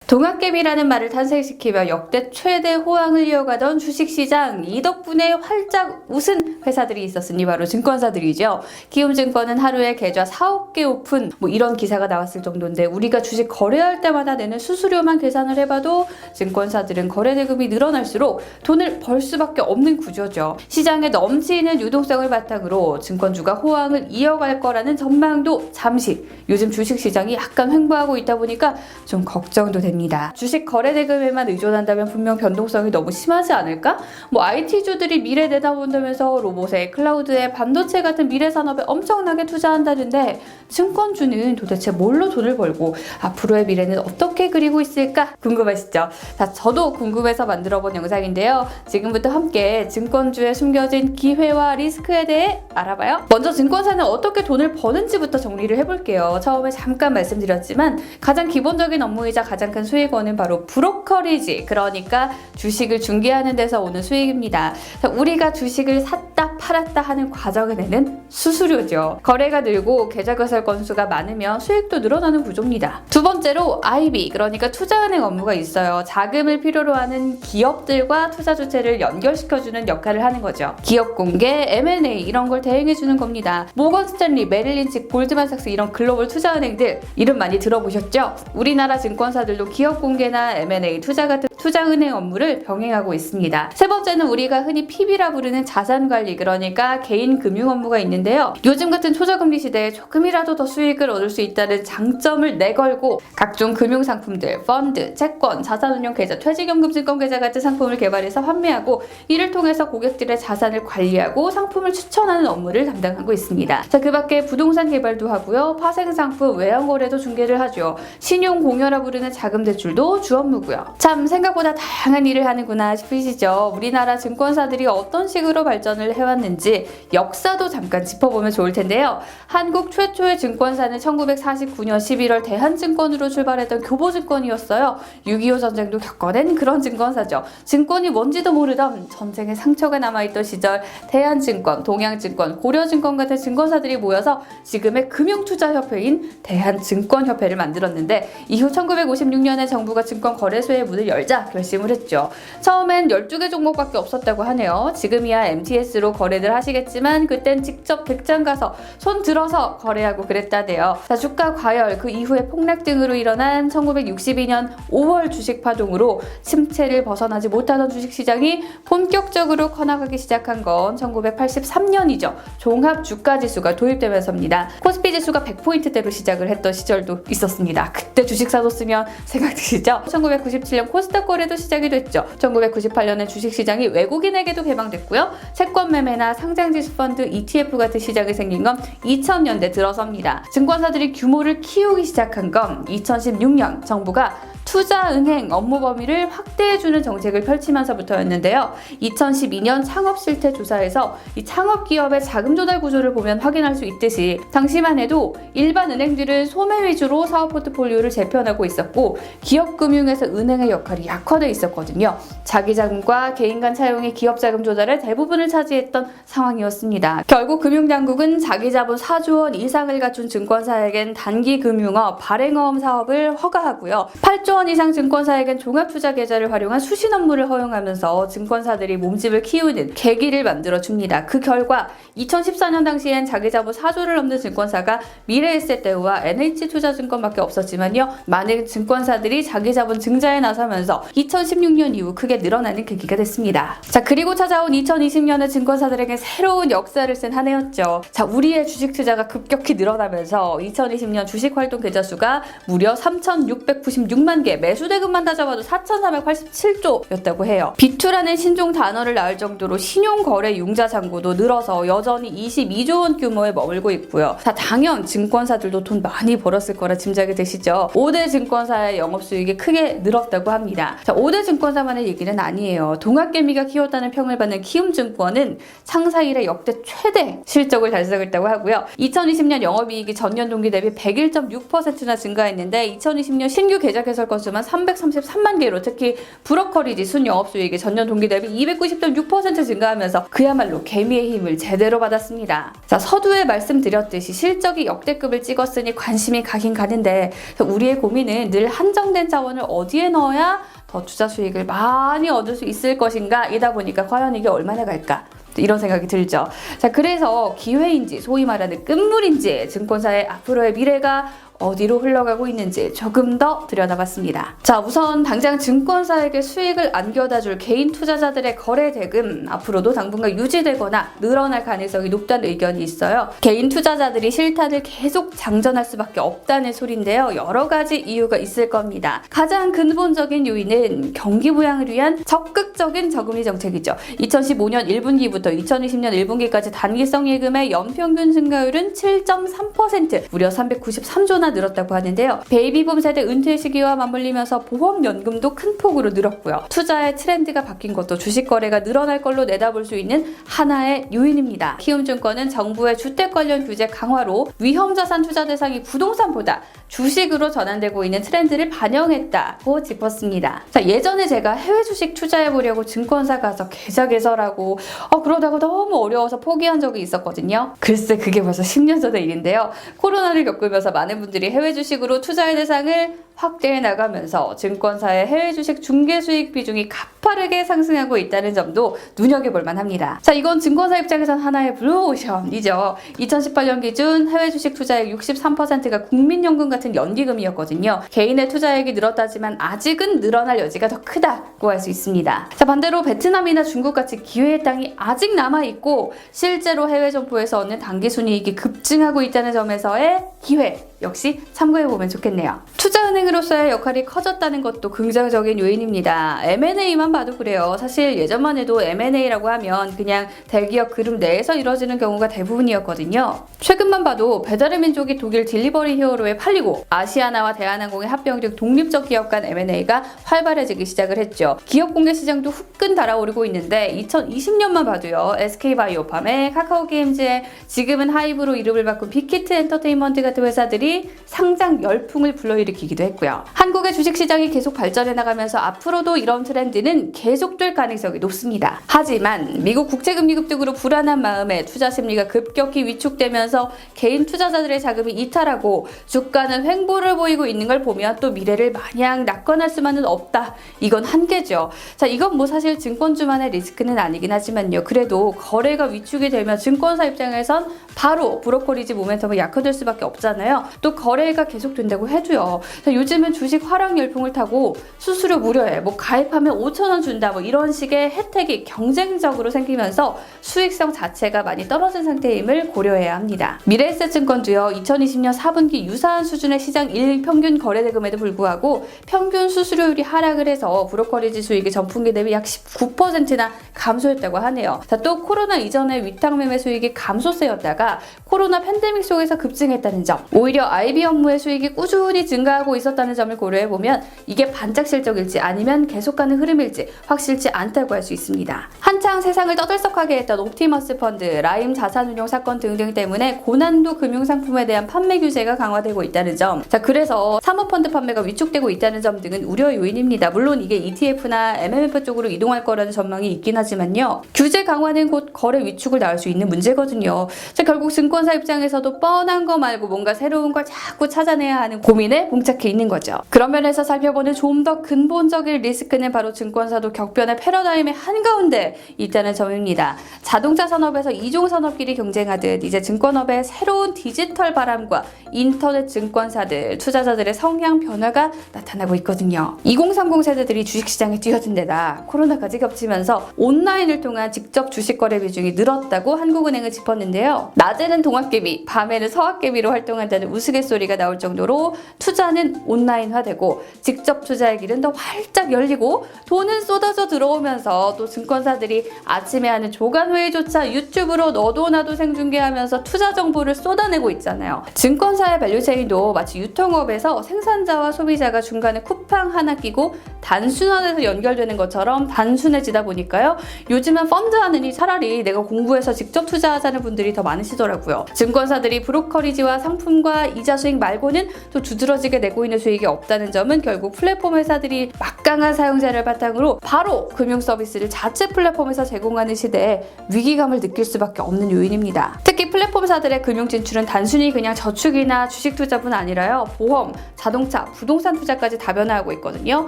동학개미라는 말을 탄생시키며 역대 최대 호황을 이어가던 주식시장, 이 덕분에 활짝 웃은 회사들이 있었으니 바로 증권사들이죠. 키움증권은 하루에 계좌 4억 개 오픈, 이런 기사가 나왔을 정도인데 우리가 주식 거래할 때마다 내는 수수료만 계산을 해봐도 증권사들은 거래 대금이 늘어날수록 돈을 벌 수밖에 없는 구조죠. 시장에 넘치는 유동성을 바탕으로 증권주가 호황을 이어갈 거라는 전망도 잠시 요즘 주식시장이 약간 횡보하고 있다 보니까 좀 걱정도 됩니다. 주식 거래 대금에만 의존한다면 분명 변동성이 너무 심하지 않을까? IT주들이 미래 내다본다면서 로봇에 클라우드에 반도체 같은 미래 산업에 엄청나게 투자한다는데 증권주는 도대체 뭘로 돈을 벌고 앞으로의 미래는 어떻게 그리고 있을까 궁금하시죠? 자, 저도 궁금해서 만들어본 영상인데요. 지금부터 함께 증권주에 숨겨진 기회와 리스크에 대해 알아봐요. 먼저 증권사는 어떻게 돈을 버는지부터 정리를 해볼게요. 처음에 잠깐 말씀드렸지만 가장 기본적인 업무이자 가장 큰 수익원은 바로 브로커리지, 그러니까 주식을 중개하는 데서 오는 수익입니다. 우리가 주식을 샀다 팔았다 하는 과정에는 수수료죠. 거래가 늘고 계좌 개설 건수가 많으면 수익도 늘어나는 구조입니다. 두 번째로 IB, 그러니까 투자은행 업무가 있어요. 자금을 필요로 하는 기업들과 투자 주체를 연결시켜주는 역할을 하는 거죠. 기업 공개, M&A 이런 걸 대행해주는 겁니다. 모건 스탠리, 메릴린치, 골드만삭스 이런 글로벌 투자은행들 이름 많이 들어보셨죠? 우리나라 증권사들도 기업 공개나 M&A, 투자 같은 투자은행 업무를 병행하고 있습니다. 세 번째는 우리가 흔히 PB라 부르는 자산관리, 그러니까 개인 금융 업무가 있는데요. 요즘 같은 초저금리 시대에 조금이라도 더 수익을 얻을 수 있다는 장점을 내걸고 각종 금융상품들, 펀드, 채권, 자산운용 계좌, 퇴직연금 증권 계좌 같은 상품을 개발해서 판매하고 이를 통해서 고객들의 자산을 관리하고 상품을 추천하는 업무를 담당하고 있습니다. 자, 그 밖에 부동산 개발도 하고요. 파생상품, 외환거래도 중개를 하죠. 신용공여라 부르는 자금 대출도 주 업무고요. 참 생각보다 다양한 일을 하는구나 싶으시죠? 우리나라 증권사들이 어떤 식으로 발전을 해왔는지 역사도 잠깐 짚어보면 좋을 텐데요. 한국 최초의 증권사는 1949년 11월 대한증권으로 출발했던 교보증권이었어요. 6.25 전쟁도 겪어낸 그런 증권사죠. 증권이 뭔지도 모르던 전쟁의 상처가 남아있던 시절 대한증권, 동양증권, 고려증권 같은 증권사들이 모여서 지금의 금융투자협회인 대한증권협회를 만들었는데 이후 1956년에 정부가 증권거래소의 문을 열자 결심을 했죠. 처음엔 12개 종목밖에 없었다고 하네요. 지금이야 MTS로 거래를 하시겠지만 그땐 직접 객장 가서 손 들어서 거래하고 그랬다네요. 자, 주가 과열, 그 이후에 폭락 등으로 일어난 1962년 5월 주식 파동으로 침체를 벗어나지 못하던 주식시장이 본격적으로 커나가기 시작한 건 1983년이죠. 종합주가지수가 도입되면서입니다. 코스피지수가 100포인트대로 시작을 했던 시절도 있었습니다. 그때 주식 사뒀으면 생각드시죠? 1997년 코스닥 거래도 시작이 됐죠. 1998년에 주식시장이 외국인에게도 개방됐고요. 채권 매매나 상장지수 펀드, ETF 같은 시장이 생긴 건 2000년대 들어서입니다. 증권사들이 규모를 키우기 시작한 건 2016년 정부가 투자은행 업무 범위를 확대해주는 정책을 펼치면서부터였는데요. 2012년 창업실태조사에서 이 창업기업의 자금 조달 구조를 보면 확인할 수 있듯이 당시만 해도 일반 은행들은 소매 위주로 사업 포트폴리오를 재편하고 있었고 기업금융에서 은행의 역할이 약화되어 있었거든요. 자기 자금과 개인 간 차용의 기업 자금 조달의 대부분을 차지했던 상황이었습니다. 결국 금융당국은 자기 자본 4조 원 이상을 갖춘 증권사에겐 단기 금융업, 발행어음 사업을 허가하고요. 8조 원 이상 증권사에겐 종합투자 계좌를 활용한 수신 업무를 허용하면서 증권사들이 몸집을 키우는 계기를 만들어줍니다. 그 결과 2014년 당시엔 자기 자본 4조를 넘는 증권사가 미래에셋대우와 NH투자증권밖에 없었지만요. 많은 증권사들이 자기 자본 증자에 나서면서 2016년 이후 크게 늘어나는 계기가 됐습니다. 자, 그리고 찾아온 2020년은 증권사들에게 새로운 역사를 쓴 한 해였죠. 자, 우리의 주식 투자가 급격히 늘어나면서 2020년 주식 활동 계좌 수가 무려 3,696만 개, 매수 대금만 따져봐도 4,487조였다고 해요. B2라는 신종 단어를 낳을 정도로 신용거래 융자 잔고도 늘어서 여전히 22조 원 규모에 머물고 있고요. 자, 당연 증권사들도 돈 많이 벌었을 거라 짐작이 되시죠? 5대 증권사의 영업수익이 크게 늘었다고 합니다. 자, 5대 증권사만의 얘기는 아니에요. 동학개미가 키웠다는 평을 받는 키움증권은 창사 이래 역대 최대 실적을 달성했다고 하고요. 2020년 영업이익이 전년 동기 대비 101.6%나 증가했는데 2020년 신규 계좌 개설 건 건수만 333만 개로 특히 브로커리지 순영업수익이 전년 동기 대비 290.6% 증가하면서 그야말로 개미의 힘을 제대로 받았습니다. 자, 서두에 말씀드렸듯이 실적이 역대급을 찍었으니 관심이 가긴 가는데 우리의 고민은 늘 한정된 자원을 어디에 넣어야 더 투자 수익을 많이 얻을 수 있을 것인가 이다 보니까 과연 이게 얼마나 갈까? 이런 생각이 들죠. 자, 그래서 기회인지 소위 말하는 끝물인지 증권사의 앞으로의 미래가 어디로 흘러가고 있는지 조금 더 들여다봤습니다. 자, 우선 당장 증권사에게 수익을 안겨다 줄 개인 투자자들의 거래 대금 앞으로도 당분간 유지되거나 늘어날 가능성이 높다는 의견이 있어요. 개인 투자자들이 실탄을 계속 장전할 수밖에 없다는 소린데요. 여러 가지 이유가 있을 겁니다. 가장 근본적인 요인은 경기 부양을 위한 적극적인 저금리 정책이죠. 2015년 1분기부터 2020년 1분기까지 단기성 예금의 연평균 증가율은 7.3%, 무려 393조나 늘었다고 하는데요. 베이비붐 세대 은퇴 시기와 맞물리면서 보험연금도 큰 폭으로 늘었고요. 투자의 트렌드가 바뀐 것도 주식 거래가 늘어날 걸로 내다볼 수 있는 하나의 요인입니다. 키움증권은 정부의 주택 관련 규제 강화로 위험자산 투자 대상이 부동산보다 주식으로 전환되고 있는 트렌드를 반영했다고 짚었습니다. 자, 예전에 제가 해외 주식 투자해보려고 증권사 가서 계좌 개설하고 그러다가 너무 어려워서 포기한 적이 있었거든요. 글쎄 그게 벌써 10년 전의 일인데요. 코로나를 겪으면서 많은 분들이 해외 주식으로 투자의 대상을 확대해 나가면서 증권사의 해외 주식 중개 수익 비중이 가파르게 상승하고 있다는 점도 눈여겨볼 만합니다. 자, 이건 증권사 입장에선 하나의 블루오션이죠. 2018년 기준 해외 주식 투자액 63%가 국민연금 같은 연기금이었거든요. 개인의 투자액이 늘었다지만 아직은 늘어날 여지가 더 크다고 할 수 있습니다. 자, 반대로 베트남이나 중국같이 기회의 땅이 아직 남아있고 실제로 해외 점포에서 얻는 단기순이익이 급증하고 있다는 점에서의 기회 역시 참고해보면 좋겠네요. 투자은행으로서의 역할이 커졌다는 것도 긍정적인 요인입니다. M&A만 봐도 그래요. 사실 예전만 해도 M&A라고 하면 그냥 대기업 그룹 내에서 이루어지는 경우가 대부분이었거든요. 최근만 봐도 배달의 민족이 독일 딜리버리 히어로에 팔리고 아시아나와 대한항공의 합병 등 독립적 기업 간 M&A가 활발해지기 시작을 했죠. 기업 공개 시장도 후끈 달아오르고 있는데 2020년만 봐도요. SK바이오팜에 카카오게임즈에 지금은 하이브로 이름을 바꾼 빅히트 엔터테인먼트 같은 회사들이 상장 열풍을 불러일으키기도 했고요. 한국의 주식시장이 계속 발전해 나가면서 앞으로도 이런 트렌드는 계속될 가능성이 높습니다. 하지만 미국 국채금리 급등으로 불안한 마음에 투자 심리가 급격히 위축되면서 개인 투자자들의 자금이 이탈하고 주가는 횡보를 보이고 있는 걸 보면 또 미래를 마냥 낙관할 수만은 없다. 이건 한계죠. 자, 이건 뭐 사실 증권주만의 리스크는 아니긴 하지만요. 그래도 거래가 위축이 되면 증권사 입장에선 바로 브로커리지 모멘텀이 약화될 수밖에 없잖아요. 또 거래가 계속된다고 해도요. 자, 요즘은 주식 화랑 열풍을 타고 수수료 무료에 뭐 가입하면 5,000원 준다 뭐 이런 식의 혜택이 경쟁적으로 생기면서 수익성 자체가 많이 떨어진 상태임을 고려해야 합니다. 미래에셋증권도요. 2020년 4분기 유사한 수준의 시장 일평균 거래대금에도 불구하고 평균 수수료율이 하락을 해서 브로커리지 수익이 전분기 대비 약 19%나 감소했다고 하네요. 자, 또 코로나 이전에 위탁 매매 수익이 감소세였다가 코로나 팬데믹 속에서 급증했다는 점, 오히려 IB 업무의 수익이 꾸준히 증가하고 있었다는 점을 고려해보면 이게 반짝 실적일지 아니면 계속가는 흐름일지 확실치 않다고 할 수 있습니다. 한창 세상을 떠들썩하게 했던 옵티머스 펀드, 라임 자산운용 사건 등등 때문에 고난도 금융상품에 대한 판매 규제가 강화되고 있다는 점, 자, 그래서 사모펀드 판매가 위축되고 있다는 점 등은 우려 요인입니다. 물론 이게 ETF나 MMF 쪽으로 이동할 거라는 전망이 있긴 하지만요. 규제 강화는 곧 거래 위축을 낳을 수 있는 문제거든요. 자, 결국 증권사 입장에서도 뻔한 거 말고 뭔가 새로운 걸 자꾸 찾아내야 하는 고민에 봉착해 있는 거죠. 그런 면에서 살펴보는 좀 더 근본적인 리스크는 바로 증권사도 격변의 패러다임의 한가운데 있다는 점입니다. 자동차 산업에서 이종 산업끼리 경쟁하듯 이제 증권업의 새로운 디지털 바람과 인터넷 증권사들, 투자자들의 성향 변화가 나타나고 있거든요. 2030 세대들이 주식시장에 뛰어든 데다 코로나까지 겹치면서 온라인을 통한 직접 주식 거래 비중이 늘었다고 한국은행은 짚었는데요. 낮에는 동학개미, 밤에는 서학개미로 활동한다는 우스갯소리가 나올 정도로 투자는 온라인화되고 직접 투자의 길은 더 활짝 열리고 돈은 쏟아져 들어오면서 또 증권사들이 아침에 하는 조간회의조차 유튜브로 너도 나도 생중계하면서 투자 정보를 쏟아내고 있잖아요. 증권사의 밸류체인도 마치 유통업에서 생산자와 소비자가 중간에 쿠팡 하나 끼고 단순화돼서 연결되는 것처럼 단순해지다 보니까요. 요즘은 펀드 하느니 차라리 내가 공부해서 직접 투자하자는 분들이 더 많으시더라고요. 증권사들이 브로커리지와 상품과 이자 수익 말고는 또 두드러지게 내고 있는 수익이 없다는 점은 결국 플랫폼 회사들이 막강한 사용자를 바탕으로 바로 금융 서비스를 자체 플랫폼에서 제공하는 시대에 위기감을 느낄 수밖에 없는 요인입니다. 특히 플랫폼사들의 금융 진출은 단순히 그냥 저축이나 주식 투자뿐 아니라요. 보험, 자동차, 부동산 투자까지 다변화하고 있거든요.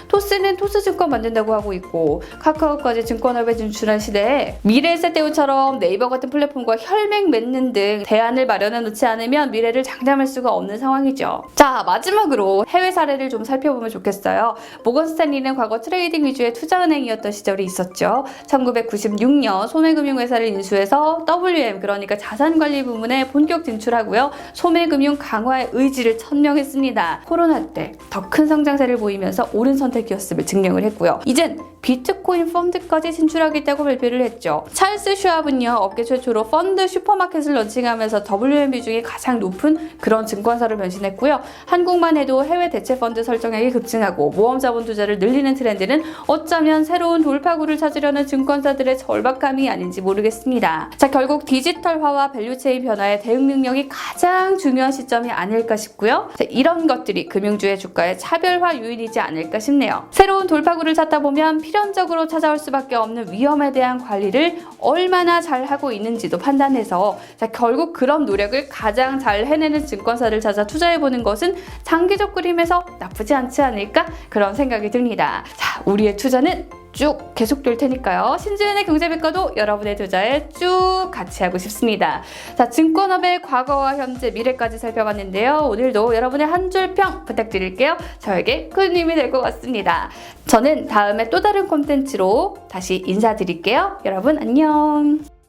토스는 토스증권 만든다고 하고 있고 카카오까지 증권업에 진출한 시대에 미래에셋대우처럼 네이버 같은 플랫폼과 혈맹 맺는 등 대안을 마련해 놓지 않으면 미래를 장담할 수가 없는 상황이죠. 자, 마지막으로 해외 사례를 좀 살펴보면 좋겠어요. 모건 스탠리는 과거 트레이딩 위주의 투자은행이었던 시절이 있었죠. 1996년 소매금융회사를 인수해서 WM, 그러니까 자산관리 부문에 본격 진출하고요. 소매금융 강화의 의지를 천명했습니다. 코로나 때 더 큰 성장세를 보이면서 옳은 선택이었음을 증명을 했고요. 이젠 비트코인 펀드까지 진출하겠다고 발표를 했죠. 찰스 슈왑은요, 업계 최초로 펀드 슈퍼마켓을 런칭하면서 WM 비중이 가장 높은 그런 증권사로 변신했고요. 한국만 해도 해외 대체 펀드 설정액이 급증하고 모험 자본 투자를 늘리는 트렌드는 어쩌면 새로운 돌파구를 찾으려는 증권사들의 절박함이 아닌지 모르겠습니다. 자, 결국 디지털화와 밸류체인 변화의 대응 능력이 가장 중요한 시점이 아닐까 싶고요. 자, 이런 것들이 금융주의 주가의 차별화 요인이지 않을까 싶네요. 새로운 돌파구를 찾다 보면 필연적으로 찾아올 수밖에 없는 위험에 대한 관리를 얼마나 잘 하고 있는지도 판단해서 자, 결국 그런 노력을 가장 잘 해내는 증권사를 찾아 투자해보는 것은 장기적 그림에서 나쁘지 않지 않을까 그런 생각이 듭니다. 자, 우리의 투자는 쭉 계속될 테니까요. 신지은의 경제백과도 여러분의 투자에 쭉 같이 하고 싶습니다. 자, 증권업의 과거와 현재, 미래까지 살펴봤는데요. 오늘도 여러분의 한 줄 평 부탁드릴게요. 저에게 큰 힘이 될 것 같습니다. 저는 다음에 또 다른 콘텐츠로 다시 인사드릴게요. 여러분 안녕.